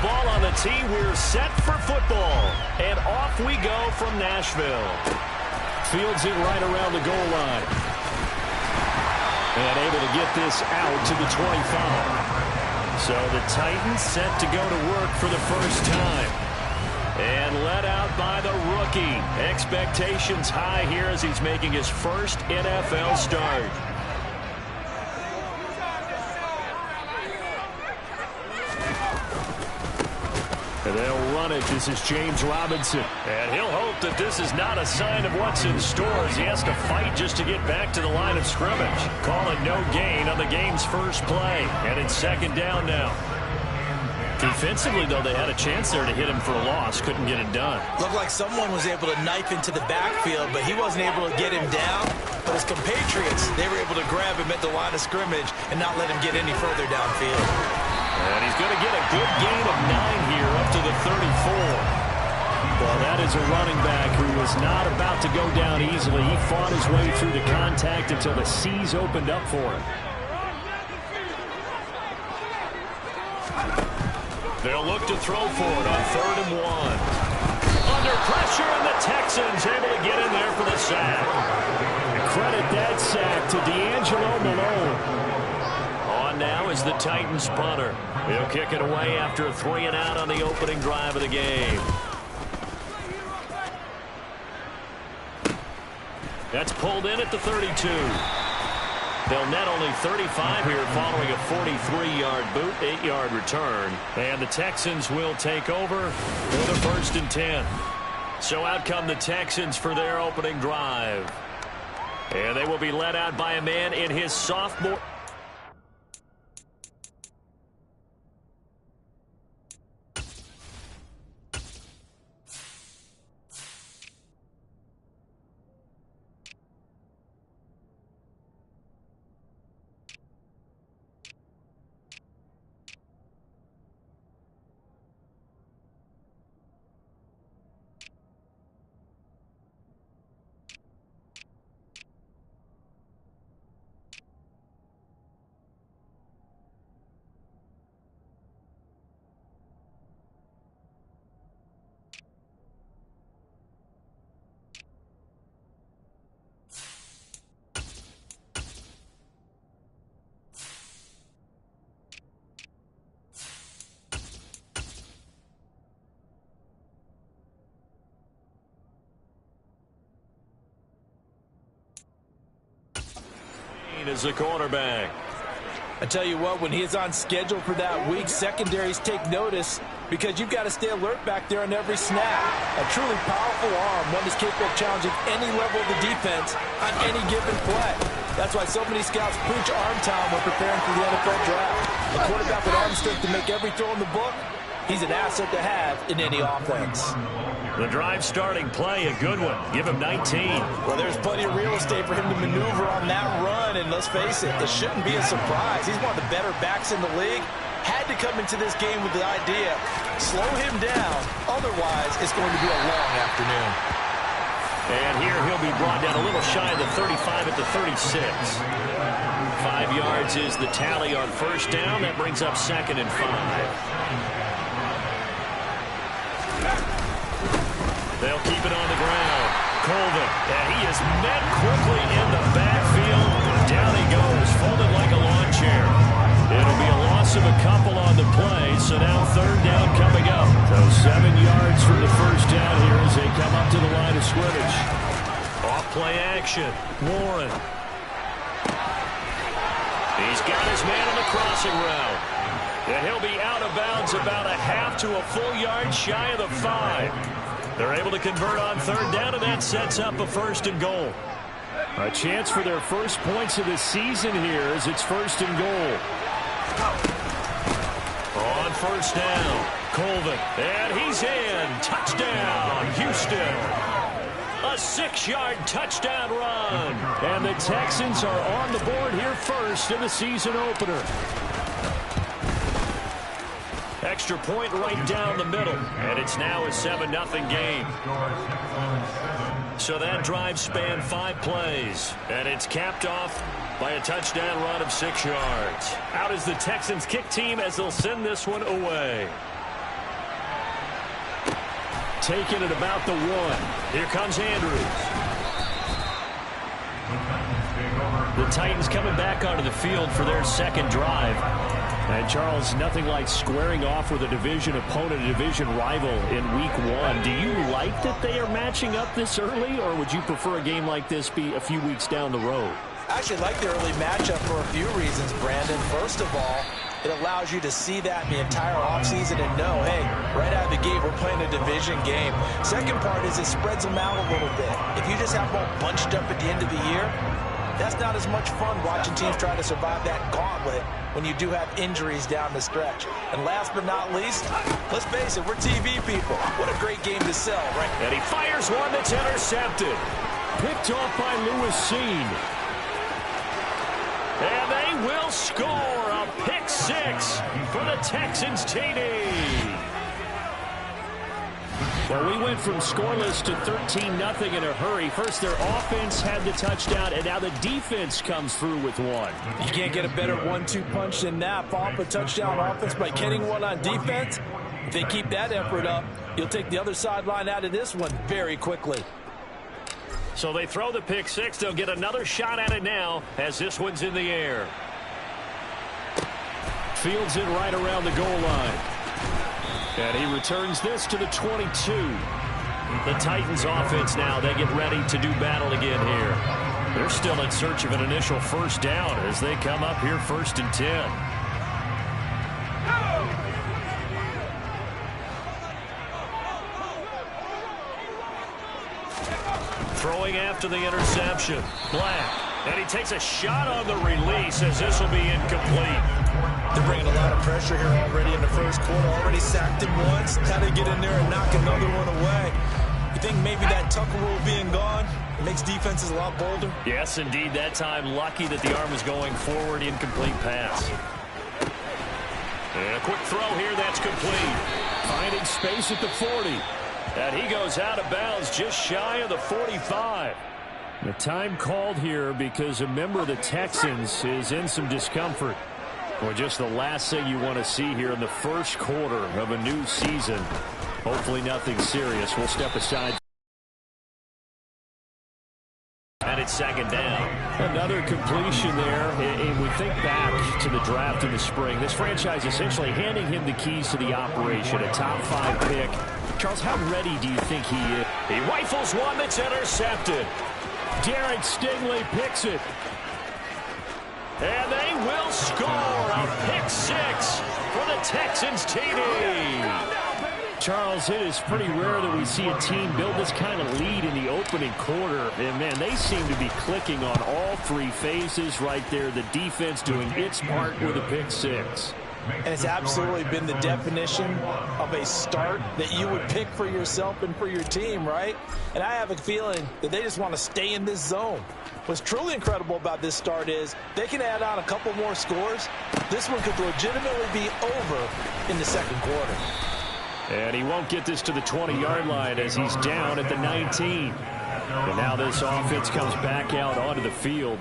ball on the tee. We're set for football. And off we go from Nashville. Fields it right around the goal line. And able to get this out to the 25. So the Titans set to go to work for the first time. And let out by the rookie. Expectations high here as he's making his first NFL start. And they'll run it. This is James Robinson. And he'll hope that this is not a sign of what's in store as he has to fight just to get back to the line of scrimmage. Call it no gain on the game's first play. And it's second down now. Defensively, though, they had a chance there to hit him for a loss. Couldn't get it done. Looked like someone was able to knife into the backfield, but he wasn't able to get him down. But his compatriots, they were able to grab him at the line of scrimmage and not let him get any further downfield. And he's going to get a good gain of 9 here up to the 34. Well, that is a running back who was not about to go down easily. He fought his way through the contact until the C's opened up for him. They'll look to throw for it on 3rd and 1. Under pressure, and the Texans able to get in there for the sack. Credit that sack to D'Angelo Malone. On now is the Titans punter. He'll kick it away after a 3 and out on the opening drive of the game. That's pulled in at the 32. They'll net only 35 here following a 43-yard boot, 8-yard return. And the Texans will take over for the 1st and 10. So out come the Texans for their opening drive. And they will be led out by a man in his sophomore. Is the cornerback. I tell you what, when he is on schedule for that week, secondaries take notice because you've got to stay alert back there on every snap. A truly powerful arm, one that's capable of challenging any level of the defense on any given play. That's why so many scouts preach arm time when preparing for the NFL draft. A quarterback with arm strength to make every throw in the book, he's an asset to have in any offense. The drive starting play, a good one. Give him 19. Well, there's plenty of real estate for him to maneuver on that run, and let's face it, it shouldn't be a surprise. He's one of the better backs in the league. Had to come into this game with the idea, slow him down, otherwise it's going to be a long afternoon. And here he'll be brought down a little shy of the 35 at the 36. 5 yards is the tally on first down. That brings up 2nd and 5. They'll keep it on the ground. Colvin, and he is met quickly in the backfield. Down he goes, folded like a lawn chair. It'll be a loss of a couple on the play, so now 3rd down coming up. So 7 yards from the first down here as they come up to the line of scrimmage. Off play action. Warren. He's got his man on the crossing route. And he'll be out of bounds about a half to a full yard shy of the 5. They're able to convert on 3rd down, and that sets up a 1st and goal. A chance for their first points of the season here as it's 1st and goal. On 1st down, Colvin, and he's in. Touchdown, Houston. A 6-yard touchdown run. And the Texans are on the board here first in the season opener. Extra point right down the middle. And it's now a 7-0 game. So that drive spanned 5 plays. And it's capped off by a touchdown run of 6 yards. Out is the Texans kick team as they'll send this one away. taken at about the 1. Here comes Andrews. The Titans coming back onto the field for their second drive. And, Charles, nothing like squaring off with a division opponent, a division rival in week 1. Do you like that they are matching up this early, or would you prefer a game like this be a few weeks down the road? I actually like the early matchup for a few reasons, Brandon. First of all, it allows you to see that in the entire offseason and know, hey, right out of the gate, we're playing a division game. Second part is it spreads them out a little bit. If you just have them all bunched up at the end of the year, that's not as much fun watching teams try to survive that gauntlet when you do have injuries down the stretch. And last but not least, let's face it, we're TV people. What a great game to sell, right? And he fires one that's intercepted. Picked off by Lewis Cine. And they will score a pick 6 for the Texans TD. Well, we went from scoreless to 13-0 in a hurry. First, their offense had the touchdown, and now the defense comes through with one. You can't get a better 1-2 punch than that. Follow up a touchdown offense by getting one on defense. If they keep that effort up, you'll take the other sideline out of this one very quickly. So they throw the pick 6. They'll get another shot at it now as this one's in the air. Fields it right around the goal line. And he returns this to the 22. The Titans offense now, they get ready to do battle again here. They're still in search of an initial first down as they come up here 1st and 10. Throwing after the interception. Black. And he takes a shot on the release as this will be incomplete. They're bringing a lot of pressure here already in the first quarter. Already sacked him once. How to get in there and knock another one away. You think maybe that Tucker rule being gone makes defenses a lot bolder? Yes, indeed. That time, lucky that the arm was going forward. Incomplete pass. And a quick throw here. That's complete. Finding space at the 40. And he goes out of bounds just shy of the 45. The time called here because a member of the Texans is in some discomfort. Well, just the last thing you want to see here in the first quarter of a new season. Hopefully nothing serious. We'll step aside. And it's second down. Another completion there. And we think back to the draft in the spring. This franchise essentially handing him the keys to the operation. A top 5 pick. Charles, how ready do you think he is? He rifles one that's intercepted. Derek Stingley picks it. And they will score a pick 6 for the Texans TD. Charles, it is pretty rare that we see a team build this kind of lead in the opening quarter. And, man, they seem to be clicking on all 3 phases right there. The defense doing its part with a pick 6. And it's absolutely been the definition of a start that you would pick for yourself and for your team, right? And I have a feeling that they just want to stay in this zone. What's truly incredible about this start is they can add on a couple more scores. This one could legitimately be over in the second quarter. And he won't get this to the 20-yard line as he's down at the 19. And now this offense comes back out onto the field.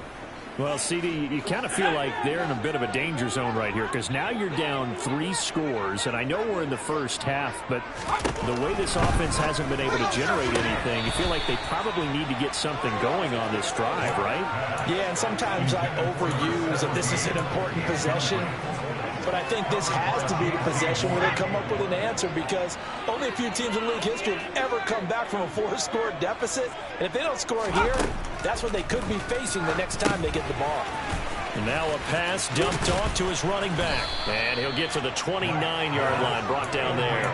Well, CD, you kind of feel like they're in a bit of a danger zone right here because now you're down 3 scores, and I know we're in the first half, but the way this offense hasn't been able to generate anything, you feel like they probably need to get something going on this drive, right? Yeah, and sometimes I overuse that this is an important possession. But I think this has to be the possession where they come up with an answer because only a few teams in league history have ever come back from a 4-score deficit. And if they don't score here, that's what they could be facing the next time they get the ball. And now a pass dumped off to his running back. And he'll get to the 29-yard line, brought down there.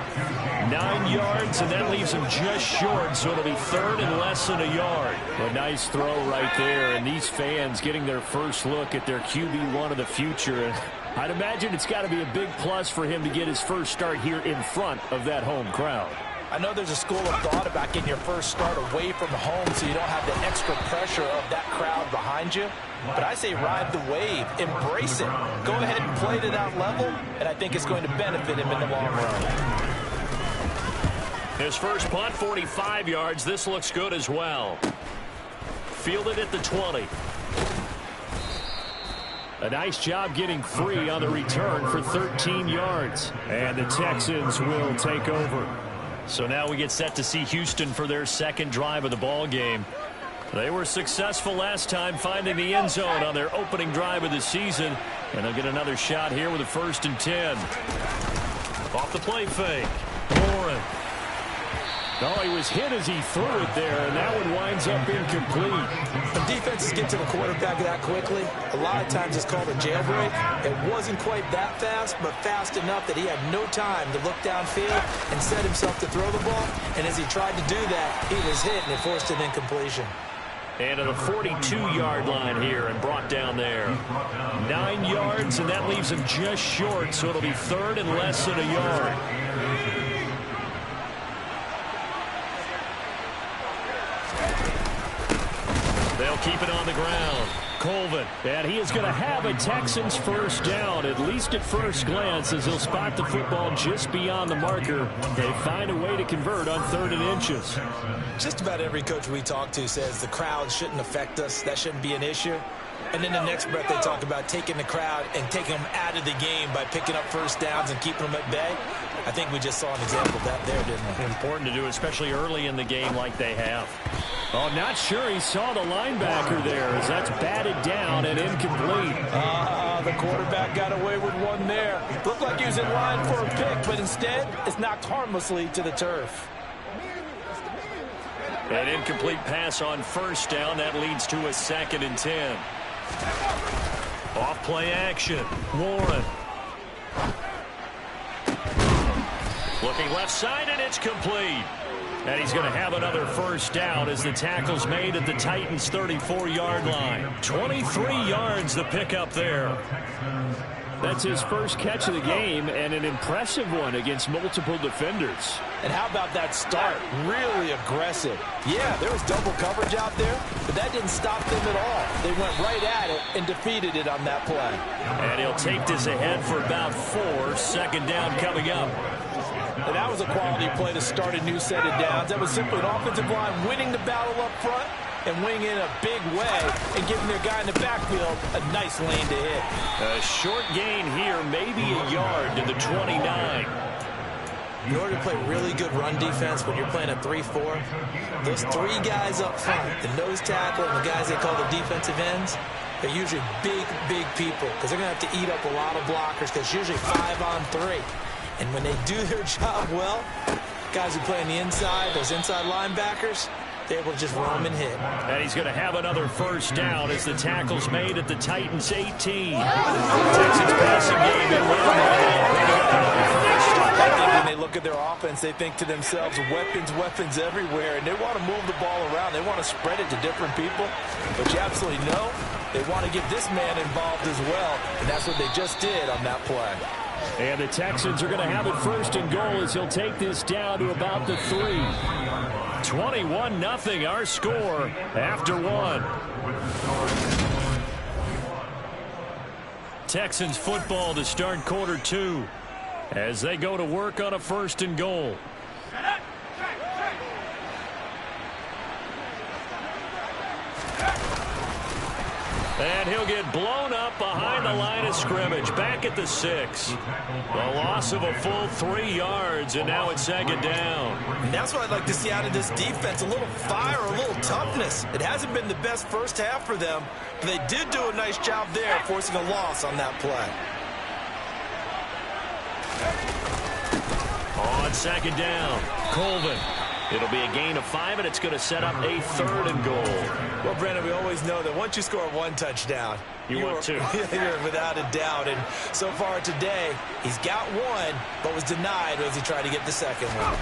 9 yards, and that leaves him just short, so it'll be 3rd and less than a yard. A nice throw right there, and these fans getting their first look at their QB1 of the future. I'd imagine it's got to be a big plus for him to get his first start here in front of that home crowd. I know there's a school of thought about getting your first start away from home so you don't have the extra pressure of that crowd behind you. But I say ride the wave, embrace it. Go ahead and play to that level, and I think it's going to benefit him in the long run. His first punt, 45 yards. This looks good as well. Fielded at the 20. A nice job getting free on the return for 13 yards. And the Texans will take over. So now we get set to see Houston for their second drive of the ball game. They were successful last time finding the end zone on their opening drive of the season. And they'll get another shot here with a 1st and 10. Off the play fake. Warren. No, he was hit as he threw it there, and that one winds up incomplete. When defenses get to the quarterback that quickly, a lot of times it's called a jailbreak. It wasn't quite that fast, but fast enough that he had no time to look downfield and set himself to throw the ball. And as he tried to do that, he was hit, and it forced an incompletion. And to the 42-yard line here and brought down there. 9 yards, and that leaves him just short, so it'll be 3rd and less than a yard. They'll keep it on the ground. Colvin, and he is going to have a Texans first down, at least at first glance, as he'll spot the football just beyond the marker. They find a way to convert on 3rd and inches. Just about every coach we talk to says the crowd shouldn't affect us. That shouldn't be an issue. And in the next breath, they talk about taking the crowd and taking them out of the game by picking up first downs and keeping them at bay. I think we just saw an example of that there, didn't we? Important to do, especially early in the game like they have. Oh, not sure he saw the linebacker there as that's batted down and incomplete. The quarterback got away with one there. Looked like he was in line for a pick, but instead it's knocked harmlessly to the turf. An incomplete pass on 1st down. That leads to a 2nd and 10. Off play action. Warren. Looking left side, and it's complete. And he's going to have another first down as the tackle's made at the Titans' 34-yard line. 23 yards the pickup there. That's his first catch of the game, and an impressive one against multiple defenders. And how about that start? Really aggressive. Yeah, there was double coverage out there, but that didn't stop them at all. They went right at it and defeated it on that play. And he'll take this ahead for about 4. 2nd down coming up. And that was a quality play to start a new set of downs. That was simply an offensive line winning the battle up front and winning in a big way and giving their guy in the backfield a nice lane to hit. A short gain here, maybe a yard to the 29. In order to play really good run defense when you're playing a 3-4, those 3 guys up front, the nose tackle and the guys they call the defensive ends, they're usually big people because they're going to have to eat up a lot of blockers because it's usually 5 on 3. And when they do their job well, guys who play on the inside, those inside linebackers, they're able to just roam and hit. And he's going to have another first down as the tackle's made at the Titans' 18. Texans passing game in I think when they look at their offense, they think to themselves, weapons everywhere, and they want to move the ball around. They want to spread it to different people. But you absolutely know they want to get this man involved as well, and that's what they just did on that play. And the Texans are going to have it 1st and goal as he'll take this down to about the 3. 21-0 our score after 1. Texans football to start quarter 2 as they go to work on a 1st and goal. And he'll get blown up behind the line of scrimmage, back at the 6. A loss of a full 3 yards, and now it's 2nd down. And that's what I'd like to see out of this defense, a little fire, a little toughness. It hasn't been the best first half for them, but they did do a nice job there, forcing a loss on that play. On 2nd down, Colvin. It'll be a gain of 5, and it's going to set up a 3rd and goal. Well, Brandon, we always know that once you score 1 touchdown, you're 2. You're without a doubt. And so far today, he's got 1, but was denied as he tried to get the 2nd one.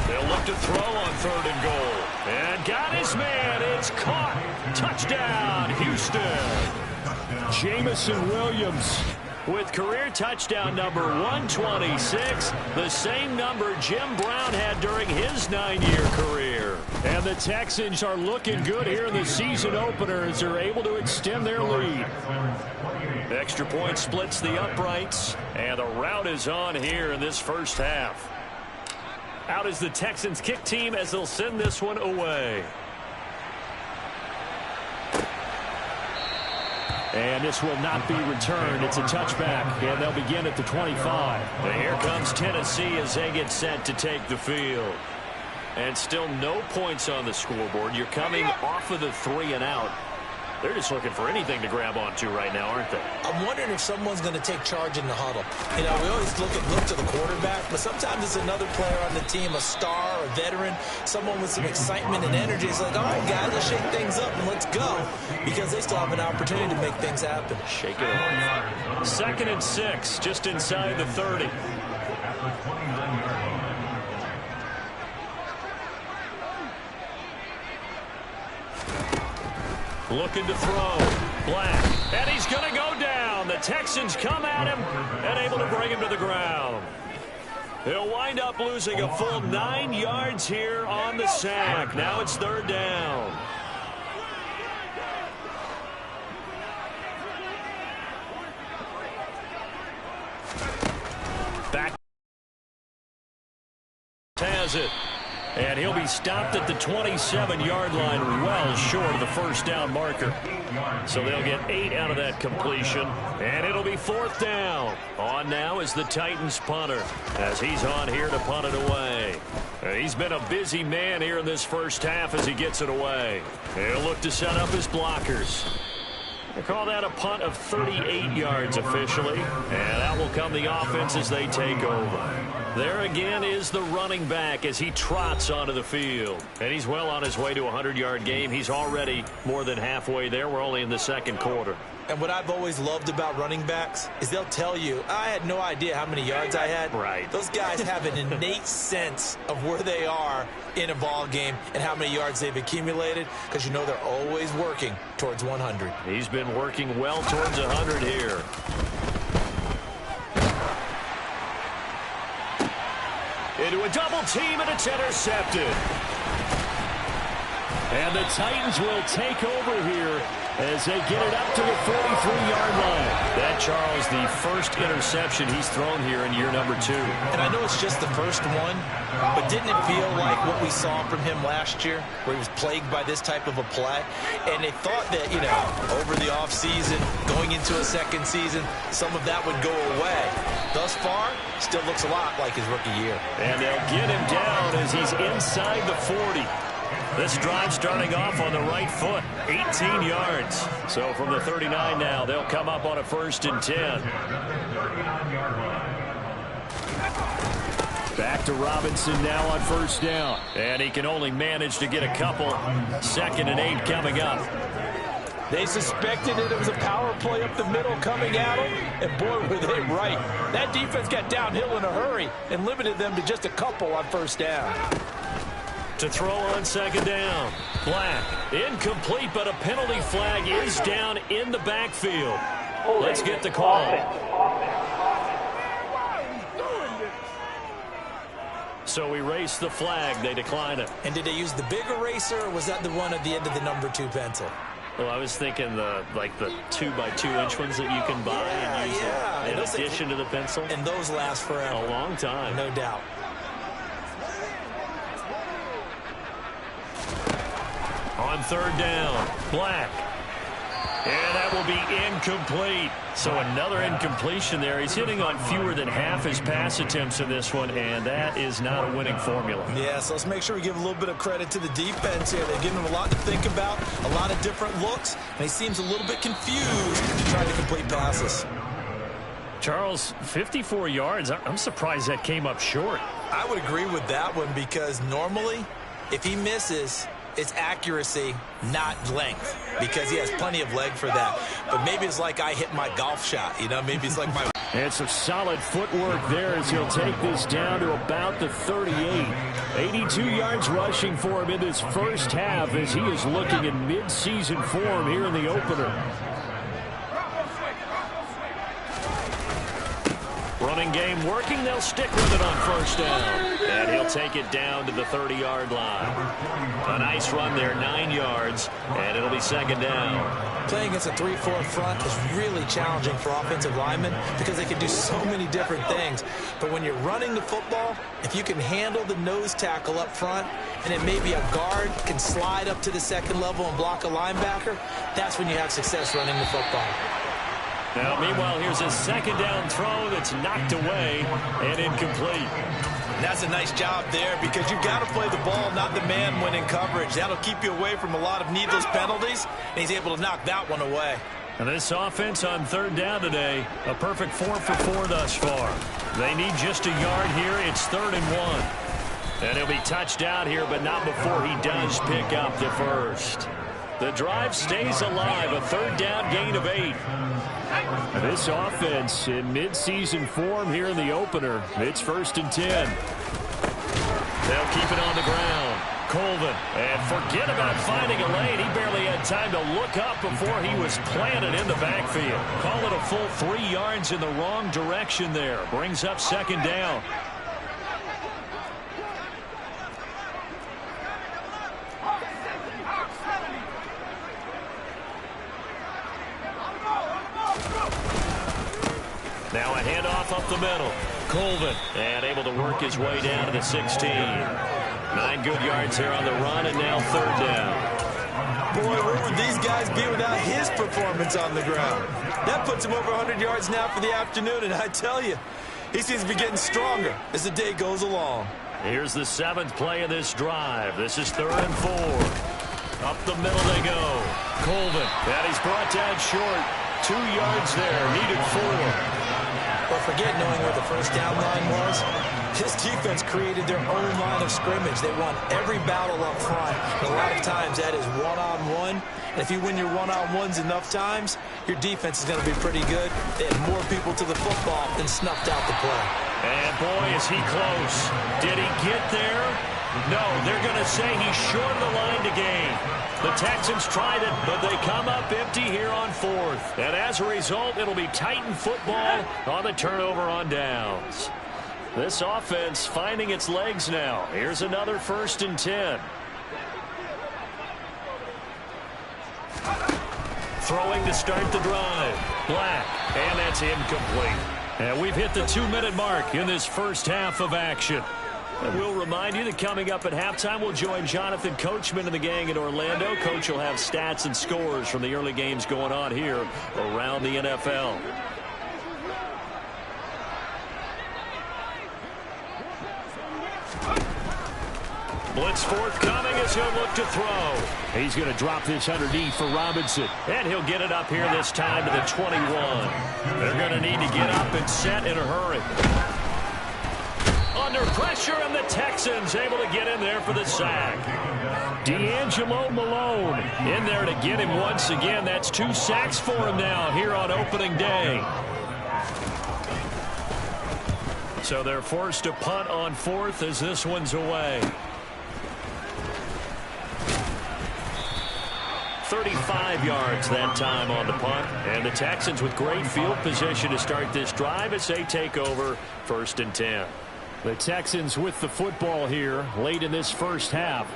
They'll look to throw on 3rd and goal. And got his man. It's caught. Touchdown, Houston. Jamison Williams with career touchdown number 126, the same number Jim Brown had during his 9-year career. And the Texans are looking good here in the season opener as they're able to extend their lead. Extra point splits the uprights, and the route is on here in this first half. Out is the Texans kick team as they'll send this one away. And this will not be returned. It's a touchback, and they'll begin at the 25. And here comes Tennessee as they get set to take the field. And still no points on the scoreboard. You're coming off of the 3 and out. They're just looking for anything to grab onto right now, aren't they? I'm wondering if someone's going to take charge in the huddle. You know, we always look to the quarterback, but sometimes it's another player on the team, a star, a veteran, someone with some excitement and energy. It's like, all right, guys, let's shake things up and let's go, because they still have an opportunity to make things happen. Shake it up. 2nd and 6, just inside the 30. Looking to throw. Black. And he's going to go down. The Texans come at him and able to bring him to the ground. He'll wind up losing a full 9 yards here on the sack. Now it's 3rd down. Back. Has it. And he'll be stopped at the 27-yard line, well short of the 1st down marker. So they'll get 8 out of that completion, and it'll be 4th down. On now is the Titans punter, as he's on here to punt it away. He's been a busy man here in this first half as he gets it away. He'll look to set up his blockers. They call that a punt of 38 yards officially, and out will come the offense as they take over. There again is the running back as he trots onto the field. And he's well on his way to a 100-yard game. He's already more than halfway there. We're only in the 2nd quarter. And what I've always loved about running backs is they'll tell you, I had no idea how many yards I had. Right. Those guys have an innate sense of where they are in a ball game and how many yards they've accumulated, because you know they're always working towards 100. He's been working well towards 100 here. Into a double team, and it's intercepted. And the Titans will take over here as they get it up to the 43-yard line. That, Charles, the first interception he's thrown here in year number 2. And I know it's just the first one, but didn't it feel like what we saw from him last year, where he was plagued by this type of a play? And they thought that, you know, over the offseason, going into a 2nd season, some of that would go away. Thus far, still looks a lot like his rookie year. And they'll get him down as he's inside the 40. This drive starting off on the right foot, 18 yards. So from the 39 now, they'll come up on a 1st and 10. Back to Robinson now on 1st down. And he can only manage to get a couple. 2nd and 8 coming up. They suspected it was a power play up the middle coming at them, and boy, were they right. That defense got downhill in a hurry and limited them to just a couple on 1st down. To throw on 2nd down. Black, incomplete, but a penalty flag is down in the backfield. Let's get the call. So erase the flag. They decline it. And did they use the big eraser, or was that the one at the end of the number 2 pencil? Well, I was thinking the 2x2-inch ones that you can buy and use in addition to the pencil. And those last forever. A long time. No doubt. On 3rd down, Black. And that will be incomplete. So another incompletion there. He's hitting on fewer than half his pass attempts in this one, and that is not a winning formula. Yeah, so let's make sure we give a little bit of credit to the defense here. They're giving him a lot to think about, a lot of different looks, and he seems a little bit confused trying to complete passes. Charles, 54 yards. I'm surprised that came up short. I would agree with that one, because normally, if he misses, it's accuracy, not length, because he has plenty of leg for that. But maybe it's like I hit my golf shot, you know, maybe it's like my... And some solid footwork there as he'll take this down to about the 38. 82 yards rushing for him in this first half as he is looking in mid-season form here in the opener. Running game working. They'll stick with it on first down. And he'll take it down to the 30-yard line. A nice run there, 9 yards, and it'll be second down. Playing against a 3-4 front is really challenging for offensive linemen because they can do so many different things. But when you're running the football, if you can handle the nose tackle up front, and it may be a guard can slide up to the second level and block a linebacker, that's when you have success running the football. Now, meanwhile, here's a second down throw that's knocked away and incomplete. That's a nice job there because you've got to play the ball, not the man when in coverage. That'll keep you away from a lot of needless penalties, and he's able to knock that one away. And this offense on third down today, a perfect 4 for 4 thus far. They need just a yard here. It's 3rd and 1. And he'll be touched out here, but not before he does pick up the first. The drive stays alive, a third down gain of 8. This offense in midseason form here in the opener. It's 1st and 10. They'll keep it on the ground. Colvin, and forget about finding a lane. He barely had time to look up before he was planted in the backfield. Call it a full 3 yards in the wrong direction there. Brings up second down. Now a handoff up the middle. Colvin, and able to work his way down to the 16. 9 good yards there on the run, and now 3rd down. Boy, where would these guys be without his performance on the ground? That puts him over 100 yards now for the afternoon, and I tell you, he seems to be getting stronger as the day goes along. Here's the 7th play of this drive. This is 3rd and 4. Up the middle they go. Colvin, and he's brought down short. 2 yards there, needed 4. But forget knowing where the first down line was. This defense created their own line of scrimmage. They won every battle up front. And a lot of times that is one-on-one. And if you win your one-on-ones enough times, your defense is going to be pretty good. They had more people to the football than snuffed out the play. And boy, is he close. Did he get there? No, they're going to say he's short of the line to gain. The Texans tried it, but they come up empty here on 4th. And as a result, it'll be Titan football on the turnover on downs. This offense finding its legs now. Here's another 1st and 10. Throwing to start the drive. Black, and that's incomplete. And we've hit the 2-minute mark in this first half of action. And we'll remind you that coming up at halftime, we'll join Jonathan Coachman and the gang in Orlando. Coach will have stats and scores from the early games going on here around the NFL. Blitz forthcoming as he'll look to throw. He's going to drop this underneath for Robinson. And he'll get it up here this time to the 21. They're going to need to get up and set in a hurry. Under pressure, and the Texans able to get in there for the sack. D'Angelo Malone in there to get him once again. That's 2 sacks for him now here on opening day. So they're forced to punt on 4th as this one's away. 35 yards that time on the punt. And the Texans with great field position to start this drive as they take over 1st and 10. The Texans with the football here late in this first half.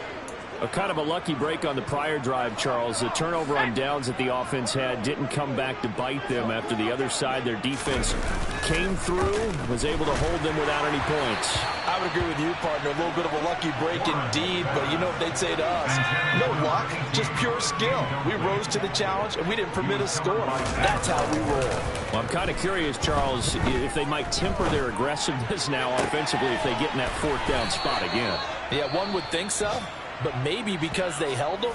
A kind of a lucky break on the prior drive, Charles. The turnover on downs that the offense had didn't come back to bite them after the other side. Their defense came through, was able to hold them without any points. I would agree with you, partner. A little bit of a lucky break indeed, but you know what they'd say to us. No luck, just pure skill. We rose to the challenge, and we didn't permit a score. That's how we roll. Well, I'm kind of curious, Charles, if they might temper their aggressiveness now offensively if they get in that 4th down spot again. Yeah, one would think so. But maybe because they held them,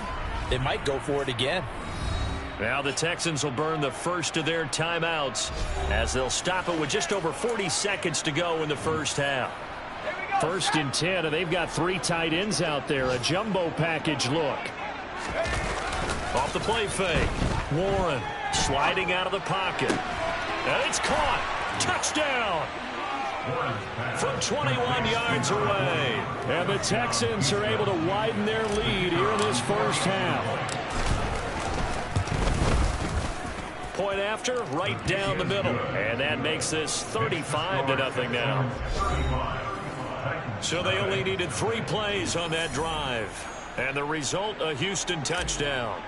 they might go for it again. Now the Texans will burn the first of their timeouts as they'll stop it with just over 40 seconds to go in the first half. 1st and 10, and they've got 3 tight ends out there. A jumbo package look. Off the play fake. Warren sliding out of the pocket. And it's caught. Touchdown. From 21 yards away. And the Texans are able to widen their lead here in this first half. point after, right down the middle. And that makes this 35-0 now. So they only needed 3 plays on that drive. And the result, a Houston touchdown.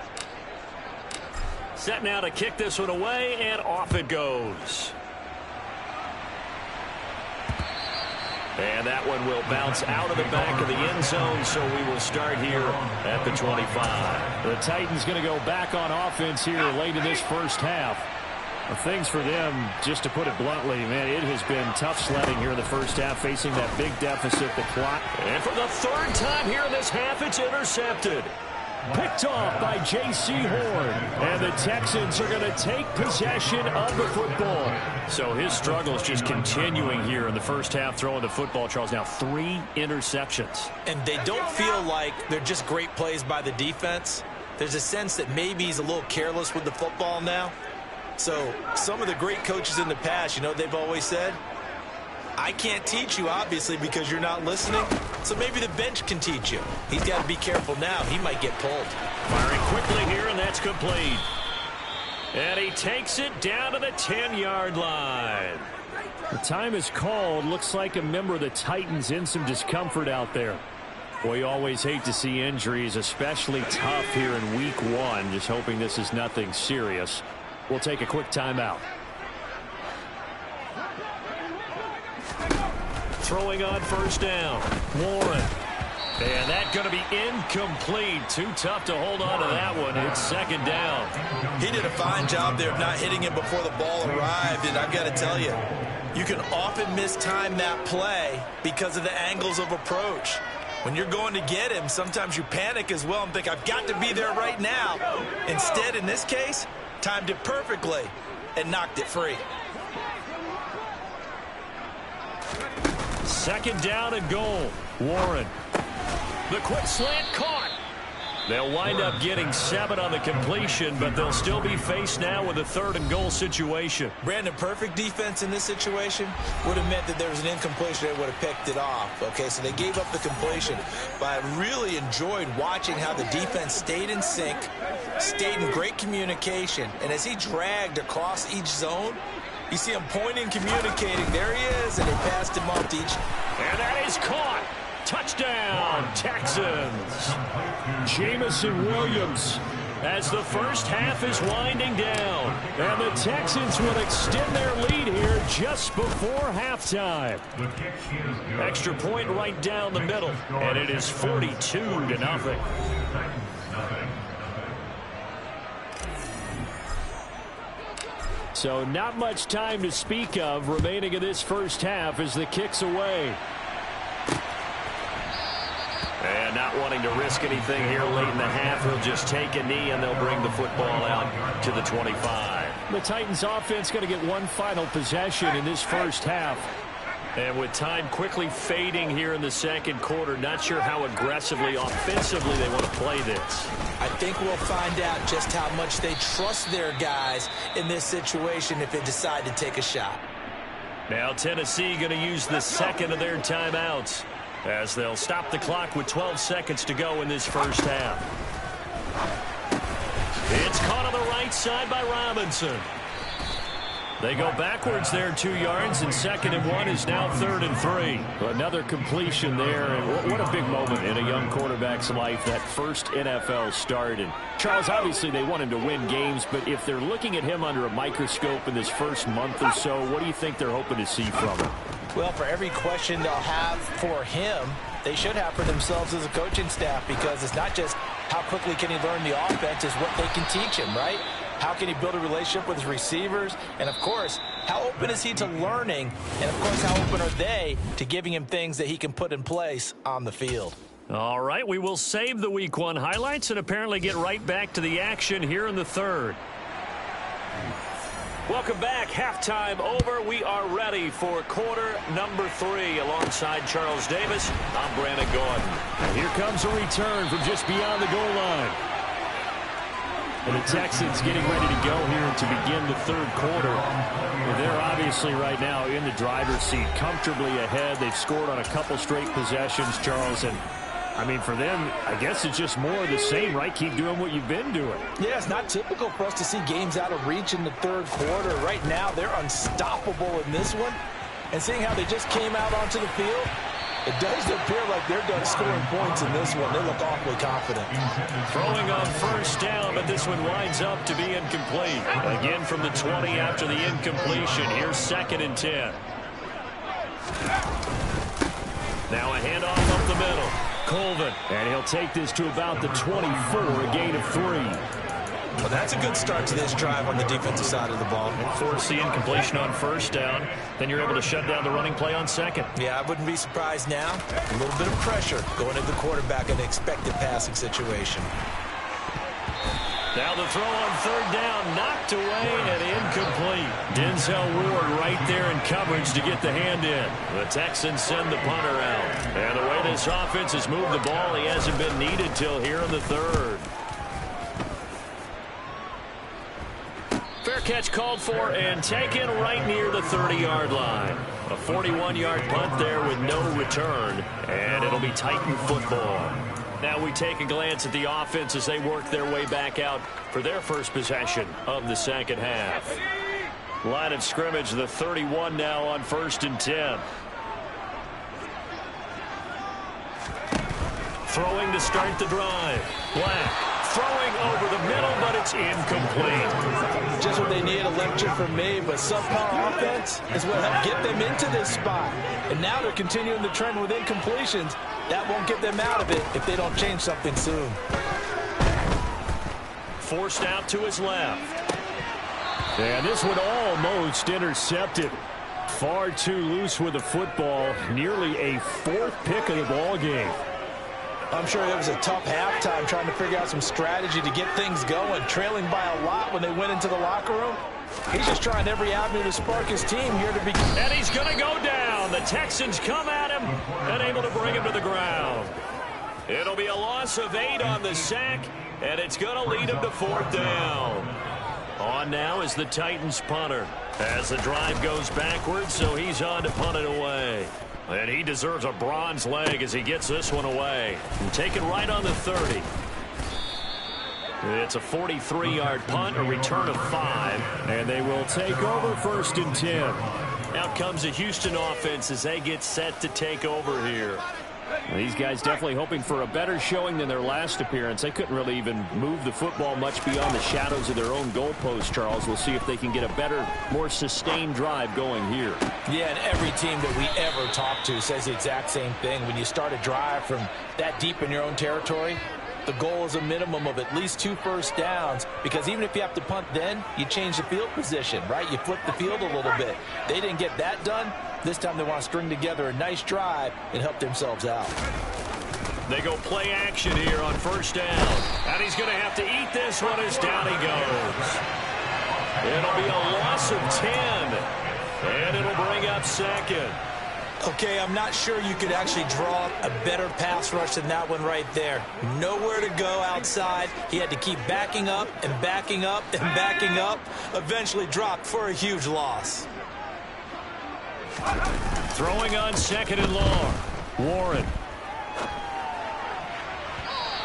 Set now to kick this one away, and off it goes. And that one will bounce out of the back of the end zone, so we will start here at the 25. The Titans going to go back on offense here late in this first half. Things for them, just to put it bluntly, man, it has been tough sledding here in the first half, facing that big deficit, the clock. And for the 3rd time here in this half, it's intercepted. Picked off by J.C. Horn. And the Texans are going to take possession of the football. So his struggle is just continuing here in the first half, throwing the football, Charles. Now 3 interceptions. And they don't feel like they're just great plays by the defense. There's a sense that maybe he's a little careless with the football now. So some of the great coaches in the past, you know, they've always said, I can't teach you, obviously, because you're not listening. So maybe the bench can teach you. He's got to be careful now. He might get pulled. Firing quickly here, and that's complete. And he takes it down to the 10-yard line. The time is called. Looks like a member of the Titans in some discomfort out there. Boy, you always hate to see injuries, especially tough here in week 1. Just hoping this is nothing serious. We'll take a quick timeout. Throwing on first down. Warren. And that's going to be incomplete. Too tough to hold on to that one. It's 2nd down. He did a fine job there of not hitting him before the ball arrived. And I've got to tell you, you can often mistime that play because of the angles of approach. When you're going to get him, sometimes you panic as well and think, I've got to be there right now. Instead, in this case, timed it perfectly and knocked it free. 2nd down and goal. Warren. The quick slant caught. They'll wind up getting 7 on the completion, but they'll still be faced now with a 3rd and goal situation. Brandon, perfect defense in this situation would have meant that there was an incompletion. They would have picked it off. Okay, so they gave up the completion. But I really enjoyed watching how the defense stayed in sync, stayed in great communication. And as he dragged across each zone, you see him pointing, communicating. There he is, and they passed him off to each. And that is caught. Touchdown, Texans. Jameson Williams. As the first half is winding down. And the Texans will extend their lead here just before halftime. Extra point right down the middle. And it is 42-0. So not much time to speak of remaining in this first half as the kick's away. And not wanting to risk anything here late in the half, he'll just take a knee and they'll bring the football out to the 25. The Titans offense going to get one final possession in this first half. And with time quickly fading here in the 2nd quarter, not sure how aggressively, offensively they want to play this. I think we'll find out just how much they trust their guys in this situation if they decide to take a shot. Now Tennessee going to use the 2nd of their timeouts as they'll stop the clock with 12 seconds to go in this first half. It's caught on the right side by Robinson. They go backwards there 2 yards, and 2nd and 1 is now 3rd and 3. Another completion there, and what a big moment in a young quarterback's life, that first NFL start. And Charles, obviously they want him to win games, but if they're looking at him under a microscope in this first month or so, what do you think they're hoping to see from him? Well, for every question they'll have for him, they should have for themselves as a coaching staff, because it's not just how quickly can he learn the offense, it's what they can teach him, right? How can he build a relationship with his receivers? And, of course, how open is he to learning? And, of course, how open are they to giving him things that he can put in place on the field? All right, we will save the Week 1 highlights and apparently get right back to the action here in the 3rd. Welcome back. Halftime over. We are ready for quarter number 3 alongside Charles Davis. I'm Brandon Gordon. And here comes a return from just beyond the goal line. And the Texans getting ready to go here to begin the 3rd quarter. And they're obviously right now in the driver's seat, comfortably ahead. They've scored on a couple straight possessions, Charles, and I mean, for them, I guess it's just more of the same, right? Keep doing what you've been doing. Yeah, it's not typical for us to see games out of reach in the third quarter. Right now, they're unstoppable in this one. And seeing how they just came out onto the field, it does appear like they're done scoring points in this one. They look awfully confident. Throwing on first down, but this one winds up to be incomplete. Again from the 20 after the incompletion. Here's 2nd and 10. Now a handoff up the middle. Colvin. And he'll take this to about the 24, a gain of 3. Well, that's a good start to this drive on the defensive side of the ball. Force the incompletion on first down. Then you're able to shut down the running play on 2nd. Yeah, I wouldn't be surprised now. A little bit of pressure going at the quarterback in an expected passing situation. Now the throw on 3rd down, knocked away and incomplete. Denzel Ward right there in coverage to get the hand in. The Texans send the punter out. And the way this offense has moved the ball, he hasn't been needed till here in the 3rd. Fair catch called for and taken right near the 30-yard line. A 41-yard punt there with no return, and it'll be Titan football. Now we take a glance at the offense as they work their way back out for their first possession of the second half. Line of scrimmage, the 31 now on 1st and 10. Throwing to start the drive. Black throwing over the middle, but it's incomplete. Just what they need, a lecture from me, but subpar offense is what helped get them into this spot. And now they're continuing the trend with incompletions. That won't get them out of it if they don't change something soon. Forced out to his left. And this one almost intercepted. Far too loose with the football. Nearly a 4th pick of the ball game. I'm sure it was a tough halftime trying to figure out some strategy to get things going, trailing by a lot when they went into the locker room. He's just trying every avenue to spark his team here to be. And he's going to go down. The Texans come at him and able to bring him to the ground. It'll be a loss of 8 on the sack, and it's going to lead him to 4th down. On now is the Titans punter as the drive goes backwards, so he's on to punt it away. And he deserves a bronze leg as he gets this one away. And take it right on the 30. It's a 43-yard punt, a return of 5. And they will take over 1st and 10. Out comes the Houston offense as they get set to take over here. These guys definitely hoping for a better showing than their last appearance. They couldn't really even move the football much beyond the shadows of their own goalpost, Charles. We'll see if they can get a better, more sustained drive going here. Yeah, and every team that we ever talk to says the exact same thing. When you start a drive from that deep in your own territory, the goal is a minimum of at least 2 first downs, because even if you have to punt then, you change the field position, right? You flip the field a little bit. They didn't get that done. This time they want to string together a nice drive and help themselves out. They go play action here on 1st down. And he's going to have to eat this one as down he goes. It'll be a loss of 10. And it'll bring up 2nd. Okay, I'm not sure you could actually draw a better pass rush than that one right there. Nowhere to go outside. He had to keep backing up and backing up and backing up. Eventually dropped for a huge loss. Throwing on 2nd and long. Warren.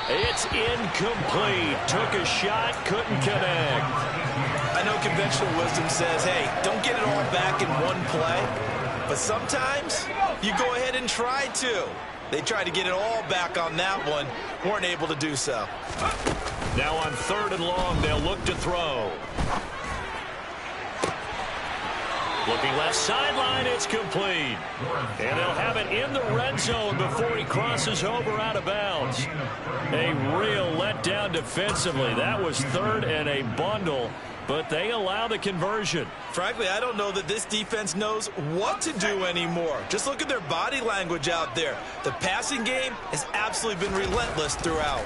It's incomplete. Took a shot, couldn't connect. I know conventional wisdom says, hey, don't get it all back in one play. But sometimes you go ahead and try to. They tried to get it all back on that one. Weren't able to do so. Now on 3rd and long, they'll look to throw. Looking left sideline, it's complete. And they'll have it in the red zone before he crosses over out of bounds. A real letdown defensively. That was 3rd and a bundle, but they allow the conversion. Frankly, I don't know that this defense knows what to do anymore. Just look at their body language out there. The passing game has absolutely been relentless throughout.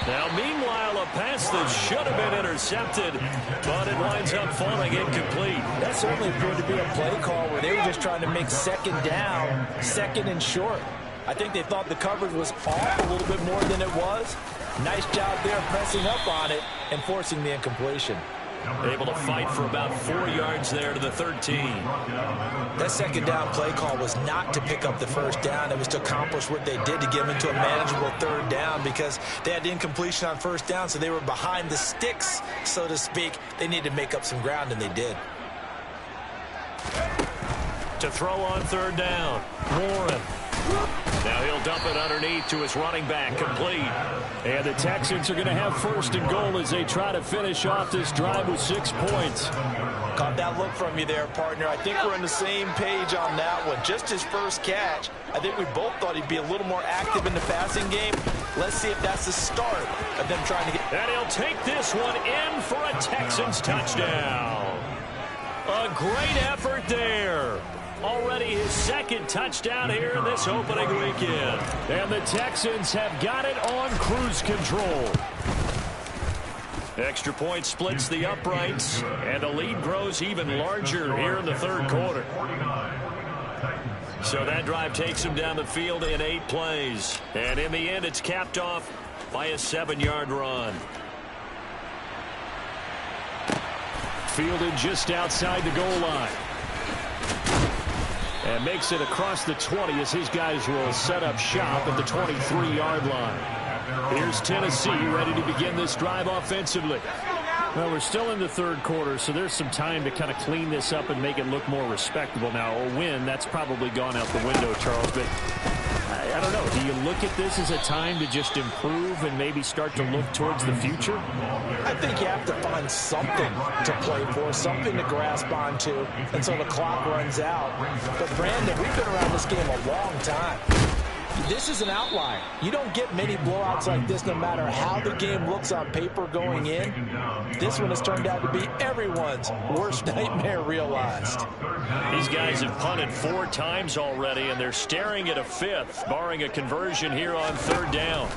Now, meanwhile, a pass that should have been intercepted, but it winds up falling incomplete. That certainly appeared to be a play call where they were just trying to make 2nd down, 2nd and short. I think they thought the coverage was off a little bit more than it was. Nice job there pressing up on it and forcing the incompletion. Able to fight for about 4 yards there to the 13. That second down play call was not to pick up the first down. It was to accomplish what they did to get them into a manageable third down because they had incompletion on first down, so they were behind the sticks, so to speak. They needed to make up some ground, and they did. To throw on third down, Warren. Now he'll dump it underneath to his running back, complete. And the Texans are going to have first and goal as they try to finish off this drive with 6 points. Caught that look from you there, partner. I think we're on the same page on that one. Just his first catch, I think we both thought he'd be a little more active in the passing game. Let's see if that's the start of them trying to get... And he'll take this one in for a Texans touchdown. A great effort there. Already his second touchdown here in this opening weekend. And the Texans have got it on cruise control. Extra point splits the uprights, and the lead grows even larger here in the third quarter. So that drive takes him down the field in 8 plays. And in the end, it's capped off by a 7-yard run. Fielded just outside the goal line. And makes it across the 20 as his guys will set up shop at the 23-yard line. Here's Tennessee ready to begin this drive offensively. Well, we're still in the third quarter, so there's some time to kind of clean this up and make it look more respectable. Now, a win, that's probably gone out the window, Charles, but I don't know. Do you look at this as a time to just improve and maybe start to look towards the future? I think you have to find something to play for, something to grasp onto until the clock runs out. But, Brandon, we've been around this game a long time. This is an outlier. You don't get many blowouts like this no matter how the game looks on paper going in. This one has turned out to be everyone's worst nightmare realized. These guys have punted 4 times already, and they're staring at a 5th, barring a conversion here on third down.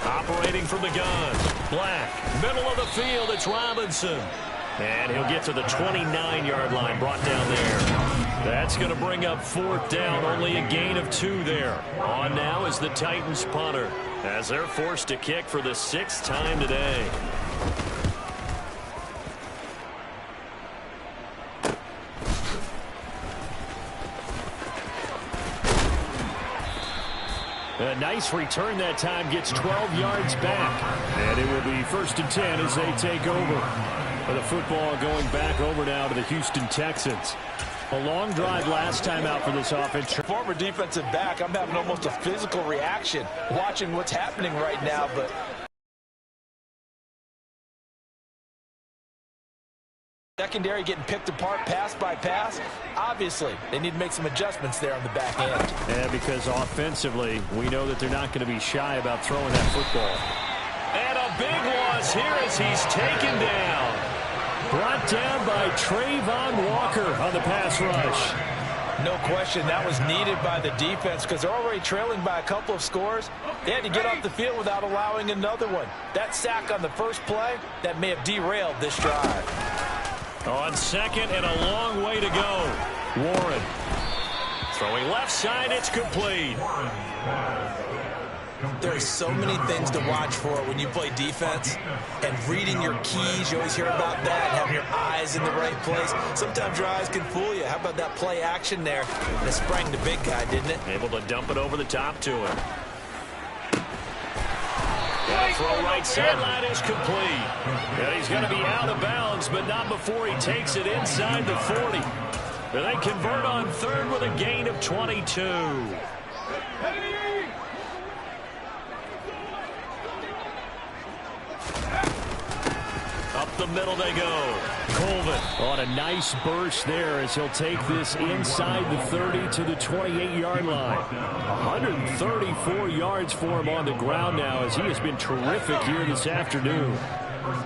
Operating from the gun, Black, middle of the field, it's Robinson. And he'll get to the 29-yard line, brought down there. That's going to bring up 4th down, only a gain of 2 there. On now is the Titans punter, as they're forced to kick for the 6th time today. A nice return that time, gets 12 yards back. And it will be 1st and 10 as they take over. The football going back over now to the Houston Texans. A long drive last time out for this offense. Former defensive back, I'm having almost a physical reaction watching what's happening right now, but secondary getting picked apart pass by pass. Obviously, they need to make some adjustments there on the back end. Yeah, because offensively, we know that they're not going to be shy about throwing that football. And a big loss here as he's taken down. Brought down by Trayvon Walker on the pass rush. No question, that was needed by the defense because they're already trailing by a couple of scores. They had to get off the field without allowing another one. That sack on the first play, that may have derailed this drive. On second and a long way to go. Warren throwing left side, it's complete. There's so many things to watch for when you play defense, and reading your keys, you always hear about that, having your eyes in the right place. Sometimes your eyes can fool you. How about that play action there? And it sprang the big guy, didn't it? Able to dump it over the top to him. And throw right sideline is complete. And he's going to be out of bounds, but not before he takes it inside the 40. And they convert on third with a gain of 22. Up the middle they go. Colvin on a nice burst there as he'll take this inside the 30 to the 28-yard line. 134 yards for him on the ground now as he has been terrific here this afternoon.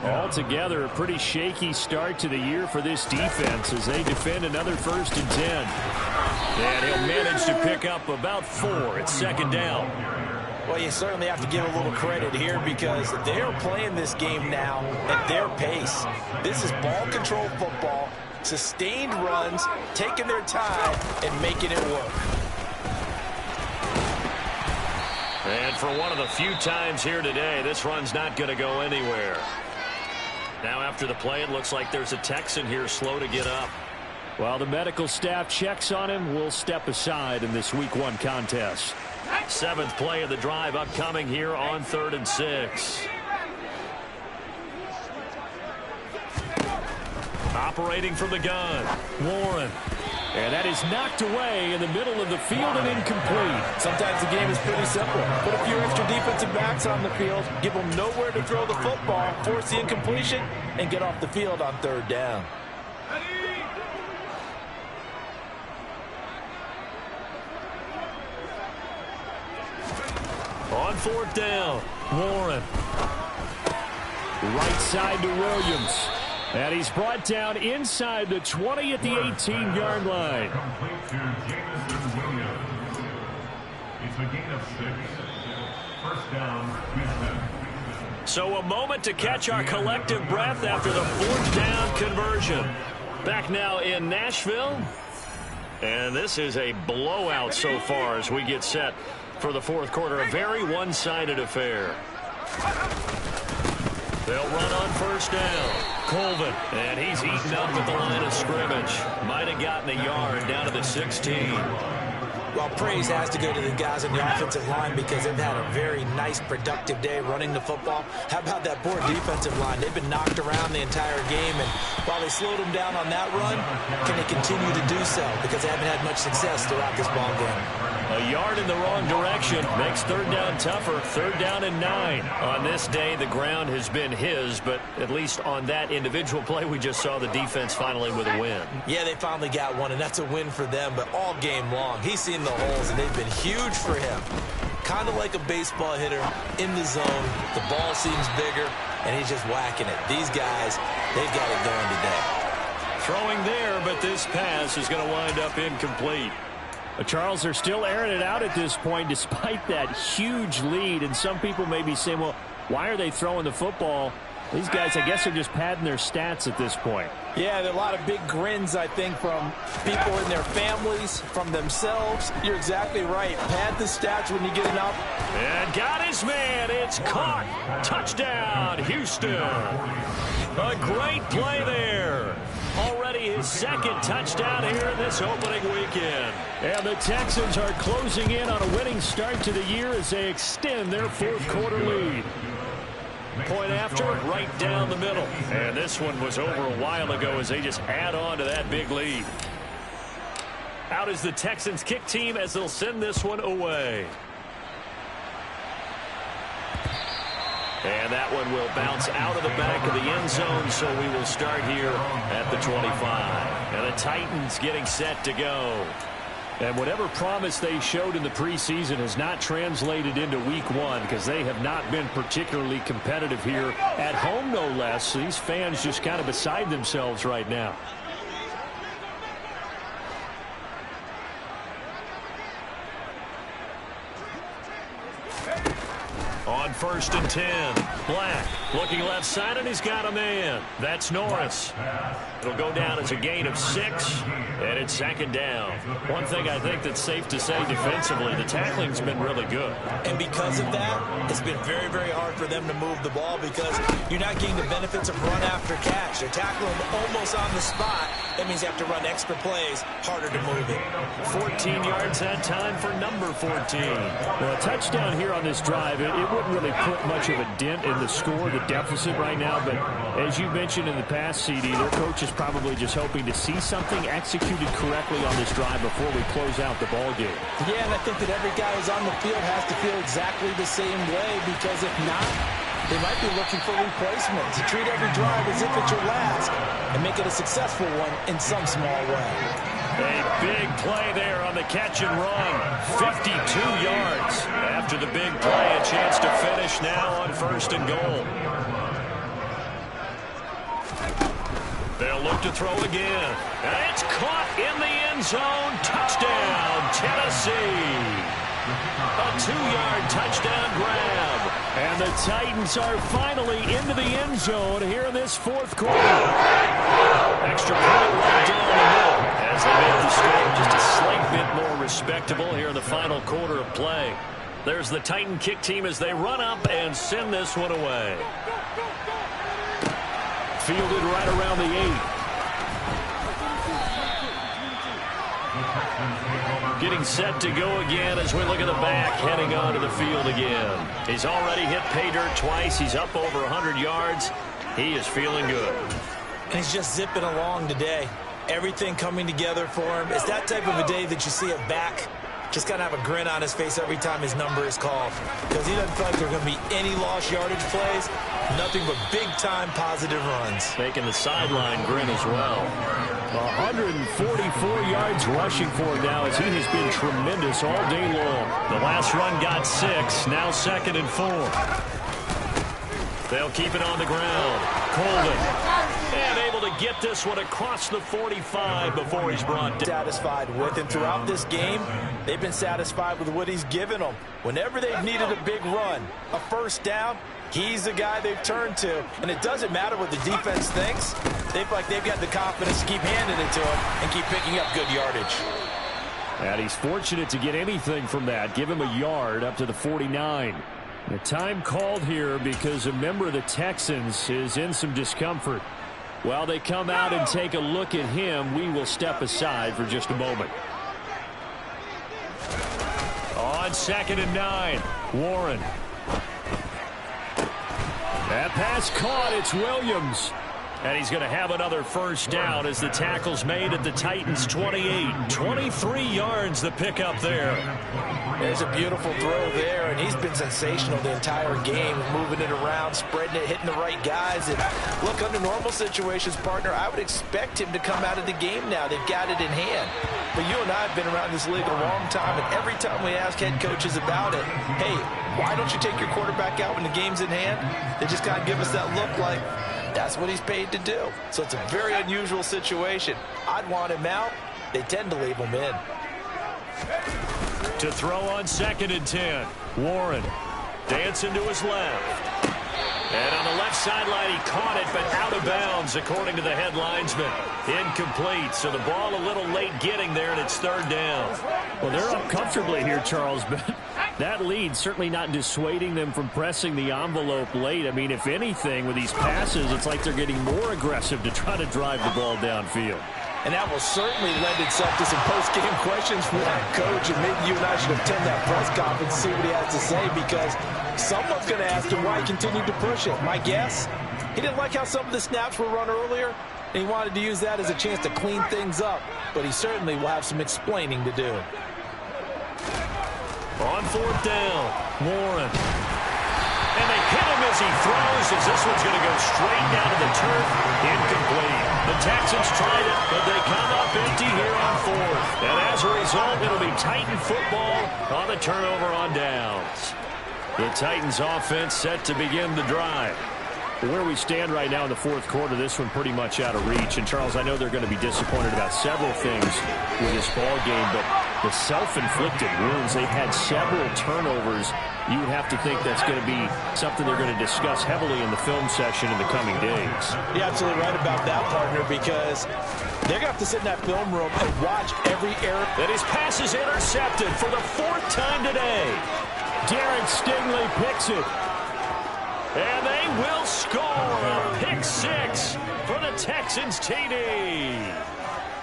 Altogether, a pretty shaky start to the year for this defense as they defend another 1st and 10. And he'll manage to pick up about 4 at second down. Well, you certainly have to give a little credit here because they're playing this game now at their pace. This is ball control football, sustained runs, taking their time, and making it work. And for one of the few times here today, this run's not going to go anywhere. Now after the play, it looks like there's a Texan here slow to get up. Well, the medical staff checks on him. We'll step aside in this Week 1 contest. 7th play of the drive upcoming here on 3rd and 6. Operating from the gun, Warren. And that is knocked away in the middle of the field and incomplete. Sometimes the game is pretty simple. Put a few extra defensive backs on the field, give them nowhere to throw the football, force the incompletion, and get off the field on 3rd down. On 4th down, Warren. Right side to Williams. And he's brought down inside the 20 at the 18-yard line. Complete to Jameson Williams. It's a gain of 6. First down, Houston. So a moment to catch our collective breath after the 4th down conversion. Back now in Nashville. And this is a blowout so far as we get set for the 4th quarter. A very one-sided affair. They'll run on 1st down. Colvin, and he's eaten up at the line of scrimmage. Might have gotten a yard down to the 16. Well, praise has to go to the guys on the offensive line because they've had a very nice, productive day running the football. How about that poor defensive line? They've been knocked around the entire game, and while they slowed them down on that run, can they continue to do so? Because they haven't had much success throughout this ball game. A yard in the wrong direction makes 3rd down tougher. 3rd down and 9. On this day, the ground has been his, but at least on that individual play, we just saw the defense finally with a win. Yeah, they finally got one, and that's a win for them, but all game long, he's seen the holes, and they've been huge for him. Kind of like a baseball hitter in the zone. The ball seems bigger, and he's just whacking it. These guys, they've got it going today. Throwing there, but this pass is going to wind up incomplete. Charles, they're still airing it out at this point despite that huge lead. And some people may be saying, well, why are they throwing the football? These guys, I guess, are just padding their stats at this point. Yeah, there are a lot of big grins, I think, from people in their families, from themselves. You're exactly right. Pad the stats when you get it up. And got his man. It's caught. Touchdown, Houston. A great play there. Already his 2nd touchdown here in this opening weekend. And the Texans are closing in on a winning start to the year as they extend their 4th quarter lead. Point after, right down the middle. And this one was over a while ago as they just add on to that big lead. Out is the Texans kick team as they'll send this one away. And that one will bounce out of the back of the end zone, so we will start here at the 25. And the Titans getting set to go. And whatever promise they showed in the preseason has not translated into Week 1 because they have not been particularly competitive here at home, no less. These fans just kind of beside themselves right now. On 1st and 10, Black looking left side, and he's got a man. That's Norris. It'll go down as a gain of 6, and it's 2nd down. One thing I think that's safe to say defensively, the tackling's been really good. And because of that, it's been very, very hard for them to move the ball because you're not getting the benefits of run after catch. They're tackling almost on the spot. That means you have to run extra plays, harder to move it. 14 yards that time for number 14. Well, a touchdown here on this drive, it wouldn't really put much of a dent in the score, the deficit right now. But as you mentioned in the past, CD, their coach is probably just hoping to see something executed correctly on this drive before we close out the ball game. Yeah, and I think that every guy who's on the field has to feel exactly the same way because if not, they might be looking for replacements. To treat every drive as if it's your last and make it a successful one in some small way. A big play there on the catch and run. 52 yards. After the big play, a chance to finish now on 1st and goal. They'll look to throw again. And it's caught in the end zone. Touchdown, Tennessee. A 2-yard touchdown grab. And the Titans are finally into the end zone here in this 4th quarter. Extra point right down the middle as they make the score just a slight bit more respectable here in the final quarter of play. There's the Titan kick team as they run up and send this one away. fielded right around the 8. Getting set to go again as we look at the back, heading onto the field again. He's already hit pay dirt twice. He's up over 100 yards. He is feeling good. And he's just zipping along today. Everything coming together for him. It's that type of a day that you see a back just got to have a grin on his face every time his number is called, because he doesn't feel like there are going to be any lost yardage plays, nothing but big-time positive runs. Making the sideline grin as well. 144 yards rushing for him now as he has been tremendous all day long. The last run got 6, now 2nd and 4. They'll keep it on the ground. Colvin. And able to get this one across the 45 before he's brought down. Satisfied with him throughout this game. They've been satisfied with what he's given them. Whenever they've needed a big run, a first down, he's the guy they've turned to. And it doesn't matter what the defense thinks. They feel like they've got the confidence to keep handing it to him and keep picking up good yardage. And he's fortunate to get anything from that. Give him a yard up to the 49. The time called here because a member of the Texans is in some discomfort. While they come out and take a look at him, we will step aside for just a moment. On 2nd and 9, Warren. That pass caught. It's Williams. And he's going to have another first down as the tackle's made at the Titans' 28. 23 yards the pickup there. There's a beautiful throw there, and he's been sensational the entire game, moving it around, spreading it, hitting the right guys. And look, under normal situations, partner, I would expect him to come out of the game now. They've got it in hand. But you and I have been around this league a long time, and every time we ask head coaches about it, hey, why don't you take your quarterback out when the game's in hand? They just kind of give us that look like, that's what he's paid to do. So it's a very unusual situation. I'd want him out. They tend to leave him in. To throw on 2nd and 10. Warren dancing to his left. And on the left sideline, he caught it, but out of bounds, according to the head linesman. Incomplete, so the ball a little late getting there, and it's 3rd down. Well, they're up comfortably here, Charles, but that lead certainly not dissuading them from pressing the envelope late. I mean, if anything, with these passes, it's like they're getting more aggressive to try to drive the ball downfield. And that will certainly lend itself to some post-game questions for that coach. And maybe you and I should attend that press conference and see what he has to say, because someone's going to ask him why he continued to push it. My guess, he didn't like how some of the snaps were run earlier, and he wanted to use that as a chance to clean things up. But he certainly will have some explaining to do. On 4th down, Warren. And they hit him as he throws, as this one's going to go straight down to the turf. Incomplete. The Texans tried it, but they come up empty here on 4th. And as a result, it'll be Titan football on the turnover on downs. The Titans offense set to begin the drive. Where we stand right now in the 4th quarter, this one pretty much out of reach. And, Charles, I know they're going to be disappointed about several things with this ball game, but the self-inflicted wounds, they've had several turnovers. You would have to think that's going to be something they're going to discuss heavily in the film session in the coming days. You're absolutely right about that, partner, because they're going to have to sit in that film room and watch every error. And his pass is intercepted for the 4th time today. Derek Stingley picks it. And they will score a pick 6 for the Texans TD.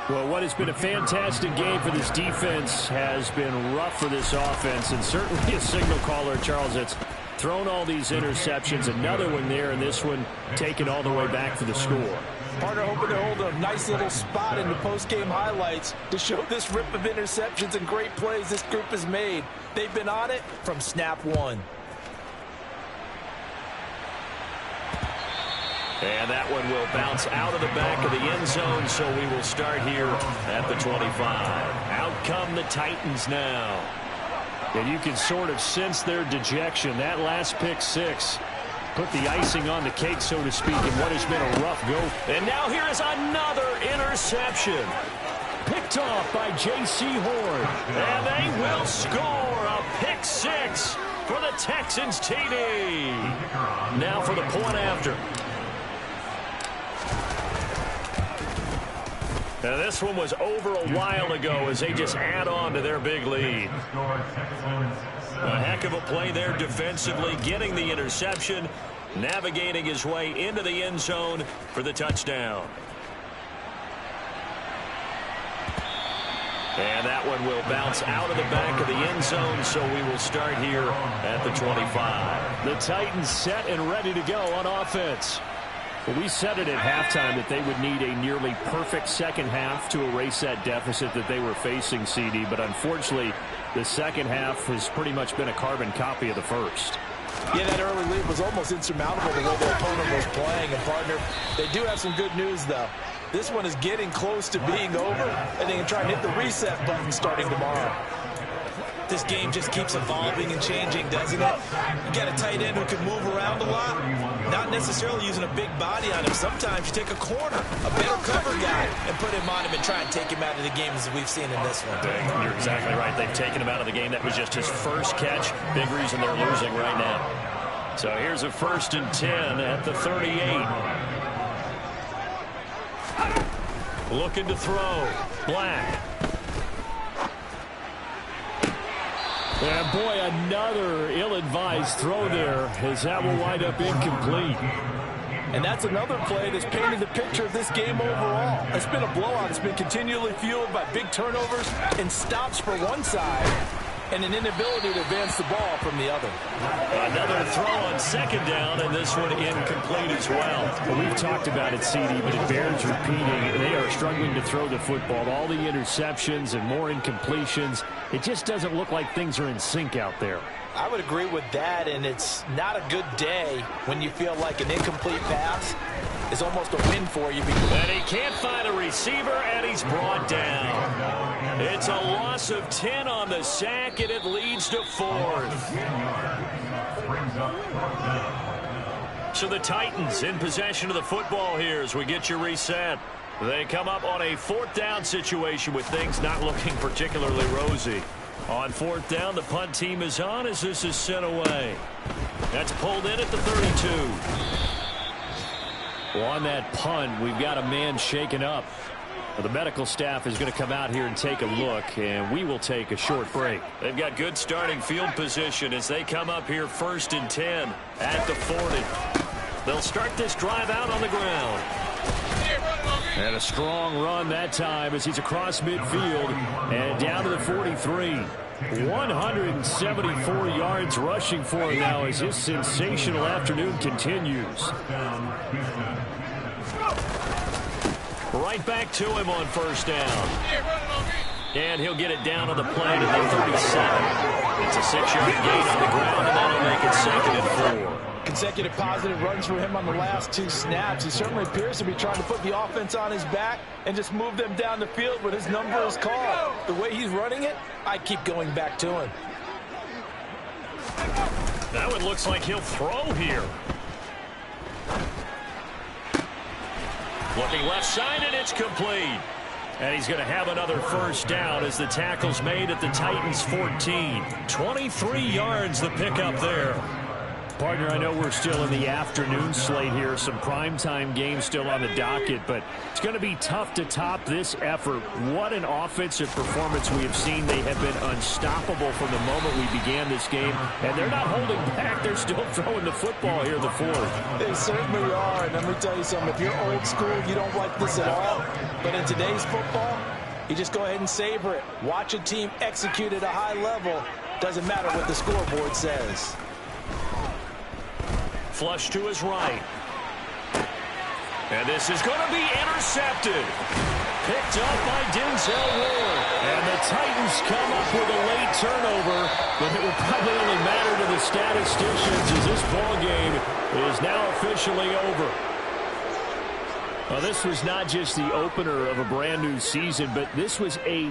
Well, what has been a fantastic game for this defense has been rough for this offense, and certainly a signal caller, Charles, that's thrown all these interceptions. Another one there, and this one taken all the way back for the score. Partner hoping to hold a nice little spot in the post-game highlights to show this rip of interceptions and great plays this group has made. They've been on it from snap one. And that one will bounce out of the back of the end zone, so we will start here at the 25. Out come the Titans now. And you can sort of sense their dejection. That last pick 6 put the icing on the cake, so to speak, in what has been a rough go. And now here is another interception. Picked off by J.C. Horn. And they will score a pick 6 for the Texans TD. Now for the point after. Now this one was over a while ago as they just add on to their big lead. A heck of a play there defensively, getting the interception. navigating his way into the end zone for the touchdown. And that one will bounce out of the back of the end zone, so we will start here at the 25. The Titans set and ready to go on offense. Well, we said it at halftime that they would need a nearly perfect second half to erase that deficit that they were facing, CD. But unfortunately, the second half has pretty much been a carbon copy of the first. Yeah, that early lead was almost insurmountable the way the opponent was playing. And, partner, they do have some good news, though. This one is getting close to being over, and they can try and hit the reset button starting tomorrow. This game just keeps evolving and changing, doesn't it? You got a tight end who can move around a lot, not necessarily using a big body on him. Sometimes you take a corner, a better cover guy, and put him on him and try and take him out of the game as we've seen in this one. You're exactly right. They've taken him out of the game. That was just his first catch. Big reason they're losing right now. So here's a 1st and 10 at the 38. Looking to throw. Black. And boy, another ill-advised throw there, as that will wind up incomplete. And that's another play that's painted the picture of this game overall. It's been a blowout. It's been continually fueled by big turnovers and stops for one side and an inability to advance the ball from the other. Another throw on 2nd down, and this one incomplete as well. Well, we've talked about it, CD, but it bears repeating. They are struggling to throw the football. All the interceptions and more incompletions. It just doesn't look like things are in sync out there. I would agree with that, and it's not a good day when you feel like an incomplete pass is almost a win for you. And he can't find a receiver, and he's brought down. It's a loss of 10 on the sack, and it leads to 4th. So the Titans in possession of the football here as we get your reset. They come up on a 4th down situation with things not looking particularly rosy. On 4th down, the punt team is on as this is sent away. That's pulled in at the 32. Well, on that punt, we've got a man shaken up. Well, the medical staff is going to come out here and take a look, and we will take a short break. They've got good starting field position as they come up here 1st and 10 at the 40. They'll start this drive out on the ground. And a strong run that time as he's across midfield and down to the 43. 174 yards rushing for him now as his sensational afternoon continues. Right back to him on 1st down. And he'll get it down on the play to the 37. It's a 6-yard gain on the ground, and that'll make it 2nd and 4. Consecutive positive runs for him on the last 2 snaps. He certainly appears to be trying to put the offense on his back and just move them down the field when his number is called. The way he's running it, I keep going back to him. That one looks like he'll throw here. Looking left side, and it's complete. And he's going to have another 1st down as the tackle's made at the Titans' 14. 23 yards the pickup there. Partner, I know we're still in the afternoon slate here. Some primetime games still on the docket, but it's going to be tough to top this effort. What an offensive performance we have seen. They have been unstoppable from the moment we began this game, and they're not holding back. They're still throwing the football here in the 4th. They certainly are, and let me tell you something. If you're old school, you don't like this at all. But in today's football, you just go ahead and savor it. Watch a team execute at a high level. Doesn't matter what the scoreboard says. Flush to his right. And this is going to be intercepted. Picked up by Denzel Ward. And the Titans come up with a late turnover, but it will probably only matter to the statisticians as this ball game is now officially over. Well, this was not just the opener of a brand new season, but this was a